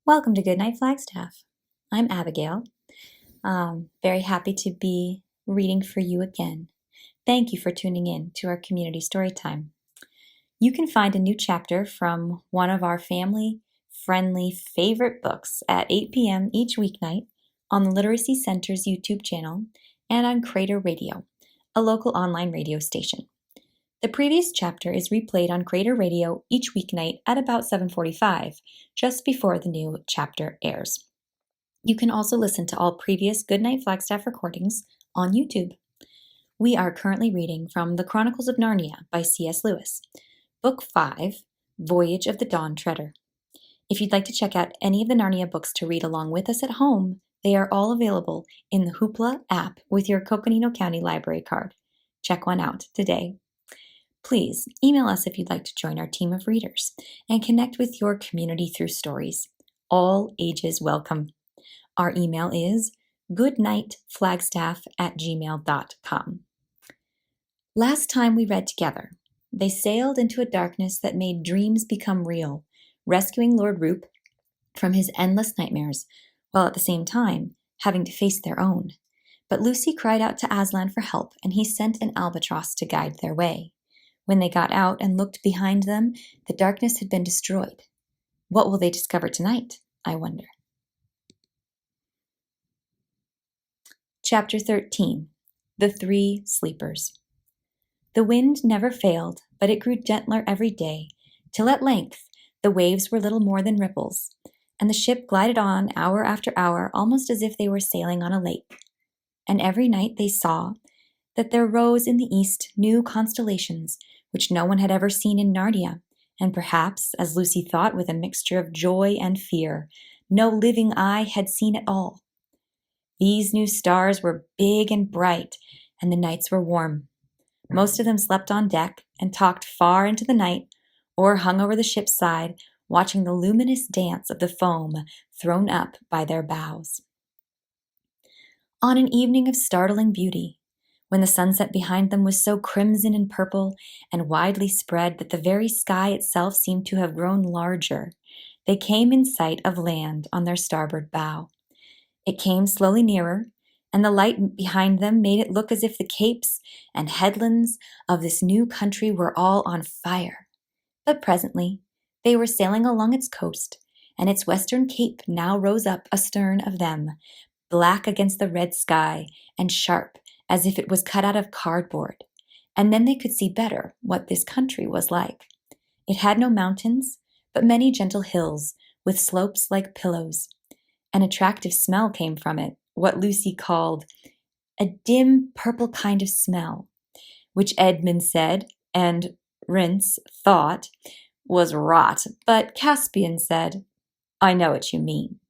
Welcome to Goodnight Flagstaff. I'm Abigail. Very happy to be reading for you again. Thank you for tuning in to our community story time. You can find a new chapter from one of our family-friendly favorite books at 8 p.m. each weeknight on the Literacy Center's YouTube channel and on Crater Radio, a local online radio station. The previous chapter is replayed on Crater Radio each weeknight at about 7:45, just before the new chapter airs. You can also listen to all previous Goodnight Flagstaff recordings on YouTube. We are currently reading from the Chronicles of Narnia by C.S. Lewis, Book 5, Voyage of the Dawn Treader. If you'd like to check out any of the Narnia books to read along with us at home, they are all available in the Hoopla app with your Coconino County Library card. Check one out today. Please email us if you'd like to join our team of readers and connect with your community through stories. All ages welcome. Our email is goodnightflagstaff@gmail.com. Last time we read together, they sailed into a darkness that made dreams become real, rescuing Lord Roop from his endless nightmares, while at the same time having to face their own. But Lucy cried out to Aslan for help, and he sent an albatross to guide their way. When they got out and looked behind them, the darkness had been destroyed. What will they discover tonight, I wonder? Chapter 13, The Three Sleepers. The wind never failed, but it grew gentler every day, till at length the waves were little more than ripples, and the ship glided on hour after hour almost as if they were sailing on a lake. And every night they saw that there rose in the east new constellations which no one had ever seen in Narnia, and perhaps, as Lucy thought with a mixture of joy and fear, no living eye had seen at all. These new stars were big and bright, and the nights were warm. Most of them slept on deck and talked far into the night, or hung over the ship's side, watching the luminous dance of the foam thrown up by their bows. On an evening of startling beauty, when the sunset behind them was so crimson and purple and widely spread that the very sky itself seemed to have grown larger, they came in sight of land on their starboard bow. It came slowly nearer, and the light behind them made it look as if the capes and headlands of this new country were all on fire. But presently they were sailing along its coast, and its western cape now rose up astern of them, black against the red sky and sharp as if it was cut out of cardboard, and then they could see better what this country was like. It had no mountains, but many gentle hills with slopes like pillows. An attractive smell came from it, what Lucy called a dim purple kind of smell, which Edmund said, and Rince thought, was rot, but Caspian said, "I know what you mean."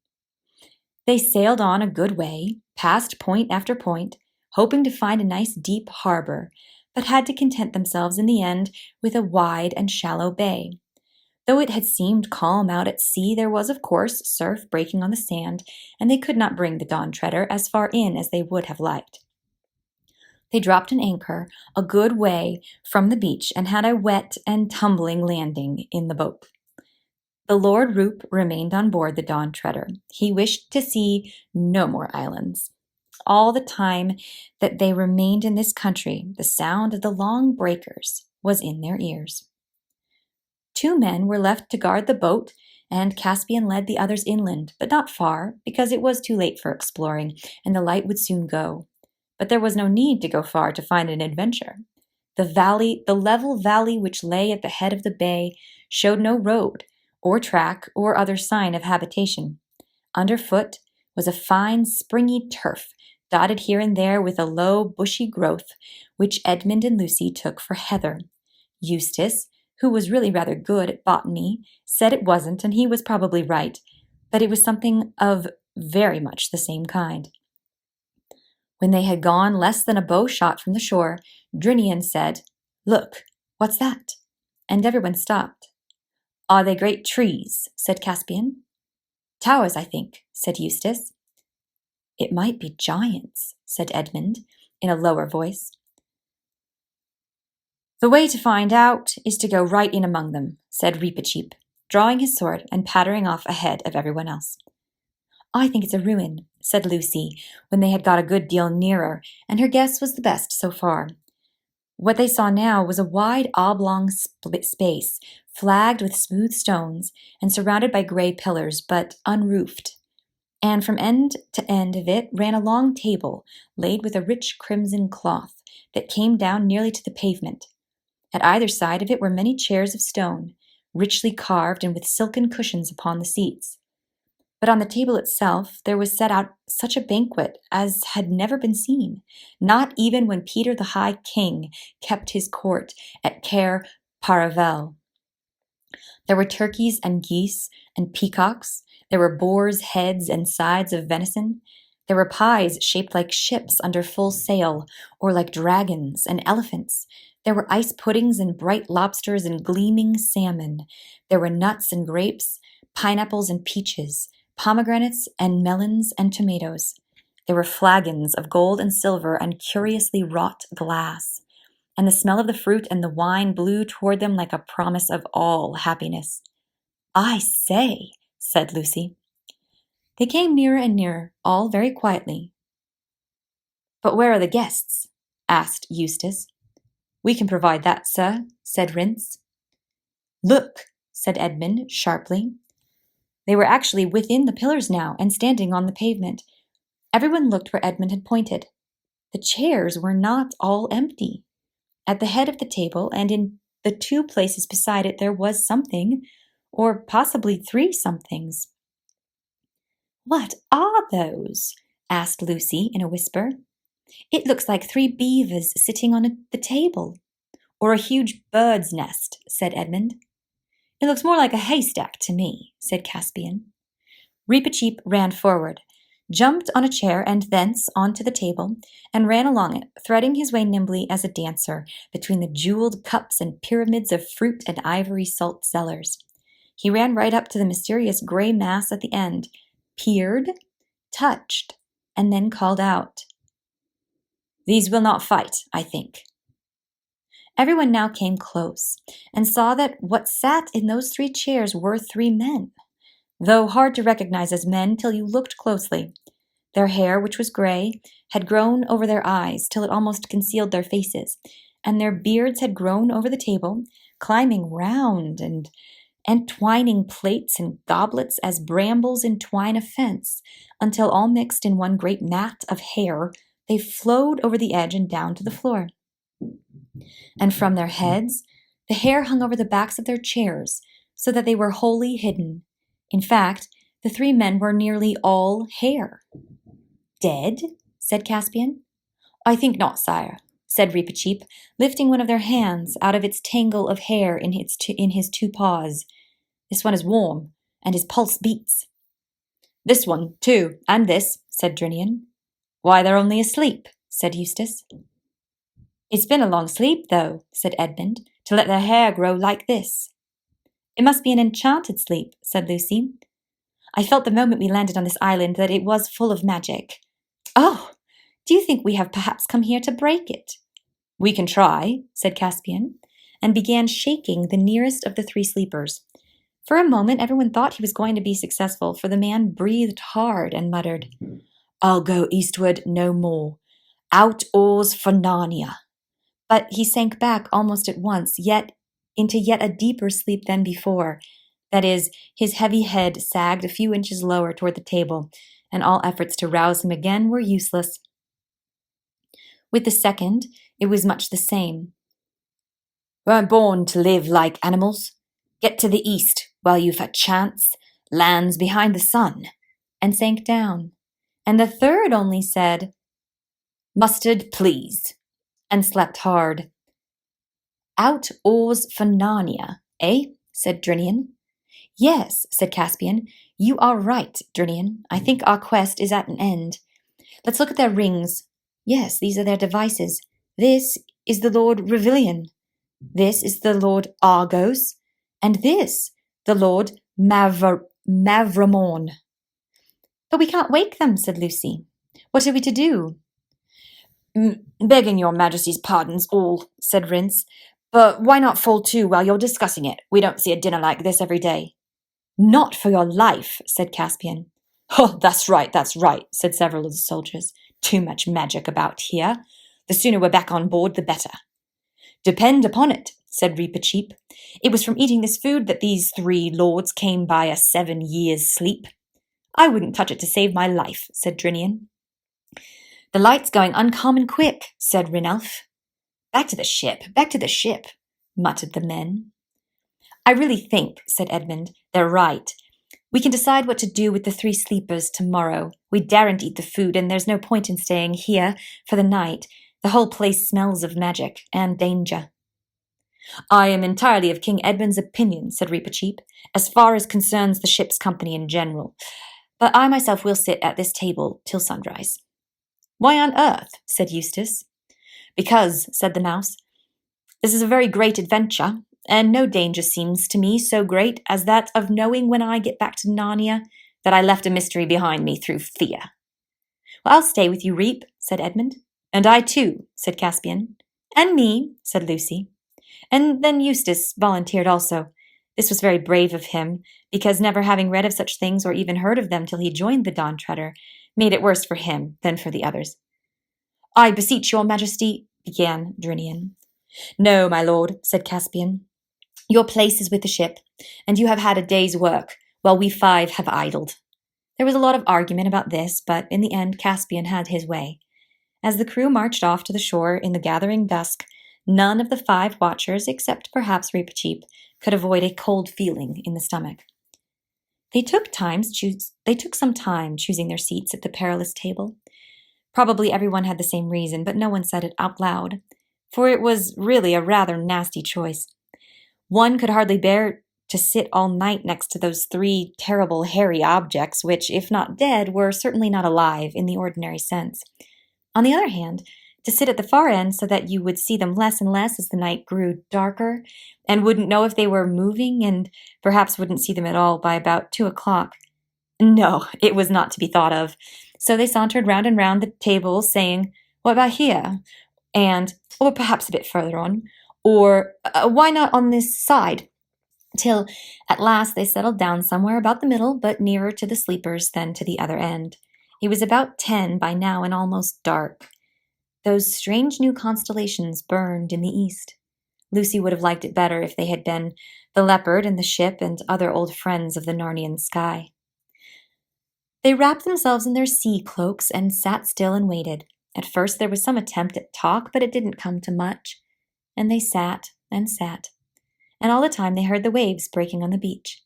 They sailed on a good way, past point after point, hoping to find a nice deep harbor, but had to content themselves in the end with a wide and shallow bay. Though it had seemed calm out at sea, there was, of course, surf breaking on the sand, and they could not bring the Dawn Treader as far in as they would have liked. They dropped an anchor a good way from the beach and had a wet and tumbling landing in the boat. The Lord Roop remained on board the Dawn Treader. He wished to see no more islands. All the time that they remained in this country, the sound of the long breakers was in their ears. 2 men were left to guard the boat, and Caspian led the others inland, but not far, because it was too late for exploring, and the light would soon go. But there was no need to go far to find an adventure. The level valley which lay at the head of the bay, showed no road, or track, or other sign of habitation. Underfoot was a fine, springy turf, dotted here and there with a low, bushy growth, which Edmund and Lucy took for heather. Eustace, who was really rather good at botany, said it wasn't, and he was probably right, but it was something of very much the same kind. When they had gone less than a bow shot from the shore, Drinian said, "Look, what's that?" And everyone stopped. "Are they great trees?" said Caspian. "Towers, I think," said Eustace. "It might be giants," said Edmund, in a lower voice. "The way to find out is to go right in among them," said Reepicheep. drawing his sword and pattering off ahead of everyone else. "I think it's a ruin," said Lucy, when they had got a good deal nearer, and her guess was the best so far. What they saw now was a wide oblong space, flagged with smooth stones and surrounded by grey pillars, but unroofed. And from end to end of it ran a long table, laid with a rich crimson cloth, that came down nearly to the pavement. At either side of it were many chairs of stone, richly carved and with silken cushions upon the seats. But on the table itself there was set out such a banquet as had never been seen, not even when Peter the High King kept his court at Cair Paravel. There were turkeys and geese and peacocks. There were boars' heads and sides of venison. There were pies shaped like ships under full sail, or like dragons and elephants. There were ice puddings and bright lobsters and gleaming salmon. There were nuts and grapes, pineapples and peaches, pomegranates and melons and tomatoes. There were flagons of gold and silver and curiously wrought glass, and the smell of the fruit and the wine blew toward them like a promise of all happiness. "I say," said Lucy. They came nearer and nearer, all very quietly. "But where are the guests?" asked Eustace. "We can provide that, sir," said Rince. "Look," said Edmund sharply. They were actually within the pillars now and standing on the pavement. Everyone looked where Edmund had pointed. The chairs were not all empty. At the head of the table and in the two places beside it there was something, or possibly three somethings. "What are those?" asked Lucy in a whisper. "It looks like three beavers sitting on the table." "Or a huge bird's nest," said Edmund. "It looks more like a haystack to me," said Caspian. Reepicheep ran forward, jumped on a chair and thence onto the table, and ran along it, threading his way nimbly as a dancer between the jeweled cups and pyramids of fruit and ivory salt cellars. He ran right up to the mysterious grey mass at the end, peered, touched, and then called out, "These will not fight, I think." Everyone now came close, and saw that what sat in those three chairs were three men, though hard to recognize as men till you looked closely. Their hair, which was grey, had grown over their eyes till it almost concealed their faces, and their beards had grown over the table, climbing round and entwining plates and goblets as brambles entwine a fence, until all mixed in one great mat of hair, they flowed over the edge and down to the floor. And from their heads, the hair hung over the backs of their chairs, so that they were wholly hidden. In fact, the three men were nearly all hair. "Dead?" said Caspian. "I think not, sire," said Reepicheep, lifting one of their hands out of its tangle of hair in his two paws. "This one is warm, and his pulse beats." "This one, too, and this," said Drinian. "Why, they're only asleep," said Eustace. "It's been a long sleep, though," said Edmund, "to let their hair grow like this." "It must be an enchanted sleep," said Lucy. "I felt the moment we landed on this island that it was full of magic. Oh, do you think we have perhaps come here to break it?" "We can try," said Caspian, and began shaking the nearest of the three sleepers. For a moment everyone thought he was going to be successful, for the man breathed hard and muttered, "I'll go eastward no more. Out oars for Narnia." But he sank back almost at once, into yet a deeper sleep than before. That is, his heavy head sagged a few inches lower toward the table, and all efforts to rouse him again were useless. With the second, it was much the same. "Weren't born to live like animals. Get to the east while you've a chance. Lands behind the sun," and sank down. And the third only said, "Mustard, please," and slept hard. "Out oars for Narnia, eh?" said Drinian. "Yes," said Caspian. "You are right, Drinian. I think our quest is at an end. Let's look at their rings. Yes, these are their devices. This is the Lord Revilion. This is the Lord Argos. And this, the Lord Mavramorn." "But we can't wake them," said Lucy. "What are we to do?" "Begging your majesty's pardons all," said Rince, But why not fall to while you're discussing it? We don't see a dinner like this every day. Not for your life, said Caspian. Oh, that's right, said several of the soldiers. Too much magic about here. The sooner we're back on board, the better. Depend upon it, said Reepicheep. It was from eating this food that these 3 lords came by a 7 years' sleep. I wouldn't touch it to save my life, said Drinian. The light's going uncommon quick, said Rinalf. Back to the ship, muttered the men. I really think, said Edmund, they're right. We can decide what to do with the 3 sleepers tomorrow. We daren't eat the food, and there's no point in staying here for the night. The whole place smells of magic and danger. I am entirely of King Edmund's opinion, said Reepicheep, as far as concerns the ship's company in general. But I myself will sit at this table till sunrise. Why on earth? Said Eustace. Because, said the mouse, this is a very great adventure, and no danger seems to me so great as that of knowing when I get back to Narnia that I left a mystery behind me through fear. Well, I'll stay with you, Reep, said Edmund. And I too, said Caspian. And me, said Lucy. And then Eustace volunteered also. This was very brave of him, because never having read of such things or even heard of them till he joined the Dawn Treader made it worse for him than for the others. I beseech your majesty, began Drinian. No, my lord, said Caspian. Your place is with the ship, and you have had a day's work, while we 5 have idled. There was a lot of argument about this, but in the end Caspian had his way. As the crew marched off to the shore in the gathering dusk, none of the 5 watchers, except perhaps Reepicheep, could avoid a cold feeling in the stomach. They took some time choosing their seats at the perilous table. Probably everyone had the same reason, but no one said it out loud, for it was really a rather nasty choice. One could hardly bear to sit all night next to those 3 terrible hairy objects which, if not dead, were certainly not alive in the ordinary sense. On the other hand, to sit at the far end so that you would see them less and less as the night grew darker, and wouldn't know if they were moving, and perhaps wouldn't see them at all by about 2 o'clock. No, it was not to be thought of. So they sauntered round and round the table, saying, What about here? And, or perhaps a bit further on, or why not on this side? Till at last they settled down somewhere about the middle, but nearer to the sleepers than to the other end. It was about 10 by now and almost dark. Those strange new constellations burned in the east. Lucy would have liked it better if they had been the leopard and the ship and other old friends of the Narnian sky. They wrapped themselves in their sea cloaks and sat still and waited. At first there was some attempt at talk, but it didn't come to much. And they sat and sat. And all the time they heard the waves breaking on the beach.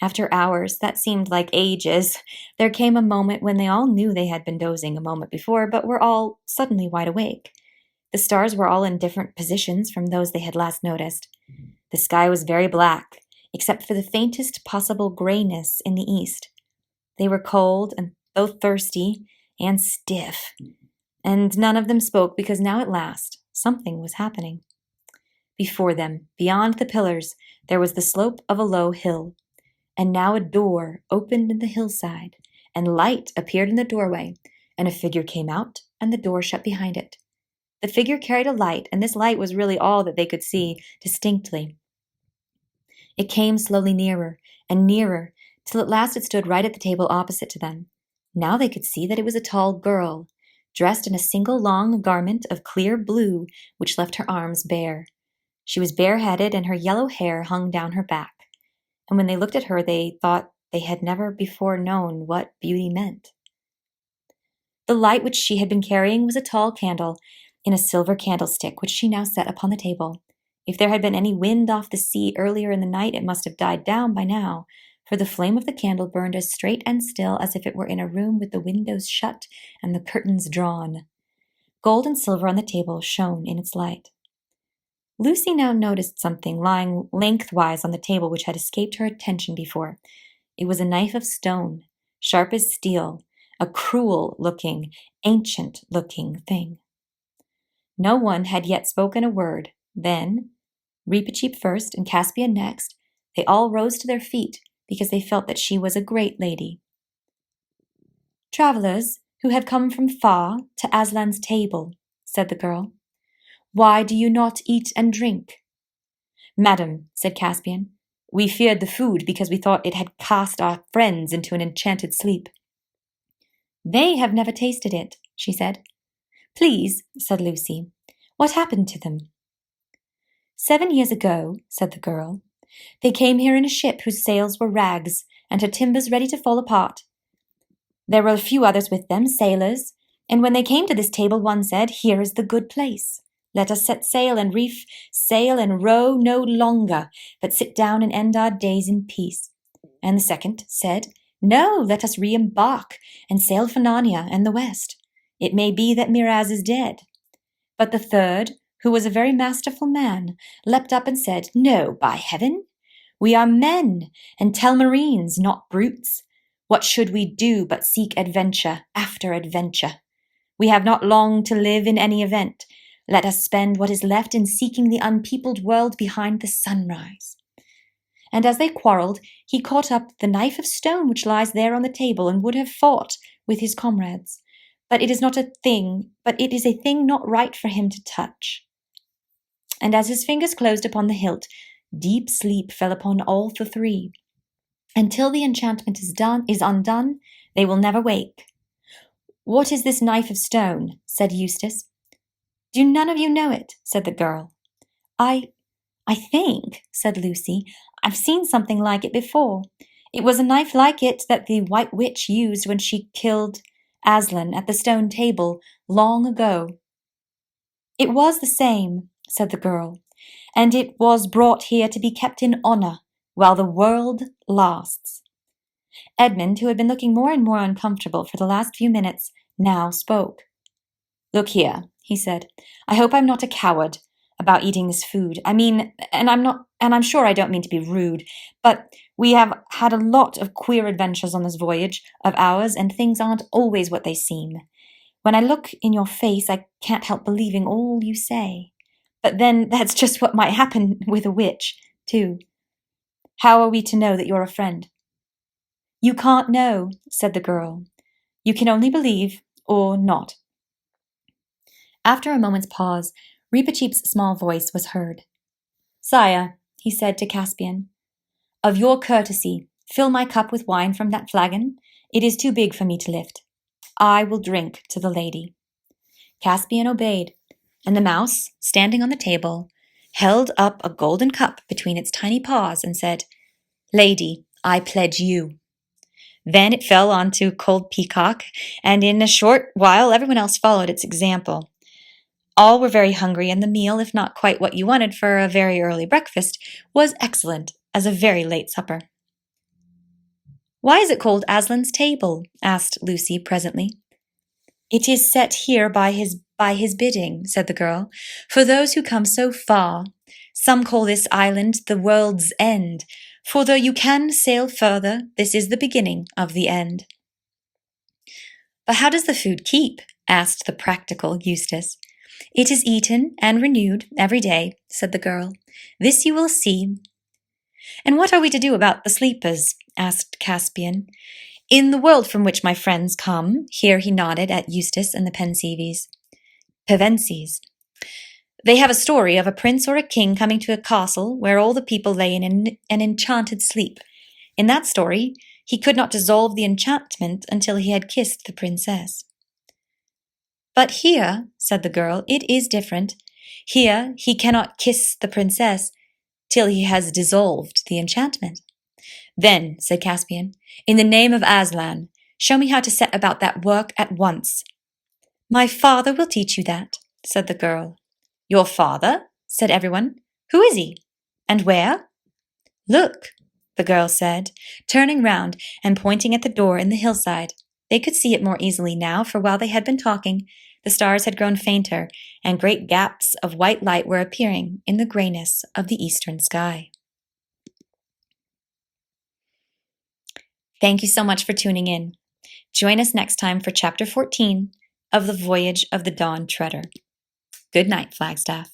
After hours, that seemed like ages, there came a moment when they all knew they had been dozing a moment before, but were all suddenly wide awake. The stars were all in different positions from those they had last noticed. The sky was very black, except for the faintest possible grayness in the east. They were cold, and though thirsty, and stiff, and none of them spoke because now at last something was happening. Before them, beyond the pillars, there was the slope of a low hill, and now a door opened in the hillside, and light appeared in the doorway, and a figure came out, and the door shut behind it. The figure carried a light, and this light was really all that they could see distinctly. It came slowly nearer and nearer, till at last it stood right at the table opposite to them. Now they could see that it was a tall girl, dressed in a single long garment of clear blue, which left her arms bare. She was bareheaded, and her yellow hair hung down her back. And when they looked at her, they thought they had never before known what beauty meant. The light which she had been carrying was a tall candle in a silver candlestick, which she now set upon the table. If there had been any wind off the sea earlier in the night, it must have died down by now, for the flame of the candle burned as straight and still as if it were in a room with the windows shut and the curtains drawn. Gold and silver on the table shone in its light. Lucy now noticed something lying lengthwise on the table which had escaped her attention before. It was a knife of stone, sharp as steel, a cruel-looking, ancient-looking thing. No one had yet spoken a word. Then, Reepicheep first and Caspian next, they all rose to their feet because they felt that she was a great lady. "Travelers who have come from far to Aslan's table," said the girl, "why do you not eat and drink? Madam, said Caspian, we feared the food because we thought it had cast our friends into an enchanted sleep. They have never tasted it, she said. Please, said Lucy, what happened to them? 7 years ago, said the girl, they came here in a ship whose sails were rags and her timbers ready to fall apart. There were a few others with them, sailors, and when they came to this table one said, Here is the good place. Let us set sail and reef sail and row no longer, but sit down and end our days in peace. And the second said, No, let us re-embark and sail for Narnia and the west. It may be that Miraz is dead. But the third, who was a very masterful man, leapt up and said, No, by heaven! We are men and Telmarines, not brutes. What should we do but seek adventure after adventure? We have not long to live in any event. Let us spend what is left in seeking the unpeopled world behind the sunrise. And as they quarrelled, he caught up the knife of stone which lies there on the table and would have fought with his comrades. But it is a thing not right for him to touch. And as his fingers closed upon the hilt, deep sleep fell upon all the three. Until the enchantment is undone, they will never wake. What is this knife of stone? Said Eustace. Do none of you know it? Said the girl. I think, said Lucy, I've seen something like it before. It was a knife like it that the White Witch used when she killed Aslan at the stone table long ago. It was the same, said the girl, and it was brought here to be kept in honour while the world lasts. Edmund, who had been looking more and more uncomfortable for the last few minutes, now spoke. Look here, he said, I hope I'm not a coward about eating this food. I mean, and I'm sure I don't mean to be rude, but we have had a lot of queer adventures on this voyage of ours, and things aren't always what they seem. When I look in your face, I can't help believing all you say. But then that's just what might happen with a witch, too. How are we to know that you're a friend? You can't know, said the girl. You can only believe or not. After a moment's pause, Reepicheep's small voice was heard. Sire, he said to Caspian, of your courtesy, fill my cup with wine from that flagon. It is too big for me to lift. I will drink to the lady. Caspian obeyed, and the mouse, standing on the table, held up a golden cup between its tiny paws and said, Lady, I pledge you. Then it fell onto Cold Peacock, and in a short while everyone else followed its example. All were very hungry, and the meal, if not quite what you wanted for a very early breakfast, was excellent as a very late supper. Why is it called Aslan's table? Asked Lucy presently. It is set here by his bidding, said the girl, for those who come so far. Some call this island the world's end, for though you can sail further, this is the beginning of the end. But how does the food keep? Asked the practical Eustace. It is eaten and renewed every day, said the girl. This you will see. And what are we to do about the sleepers? Asked Caspian. In the world from which my friends come, here he nodded at Eustace and the Pevensies. They have a story of a prince or a king coming to a castle where all the people lay in an enchanted sleep. In that story, he could not dissolve the enchantment until he had kissed the princess. But here, said the girl, it is different. Here he cannot kiss the princess till he has dissolved the enchantment. Then, said Caspian, in the name of Aslan, show me how to set about that work at once. My father will teach you that, said the girl. Your father? Said everyone. Who is he? And where? Look, the girl said, turning round and pointing at the door in the hillside. They could see it more easily now, for while they had been talking, the stars had grown fainter, and great gaps of white light were appearing in the grayness of the eastern sky. Thank you so much for tuning in. Join us next time for Chapter 14 of The Voyage of the Dawn Treader. Good night, Flagstaff.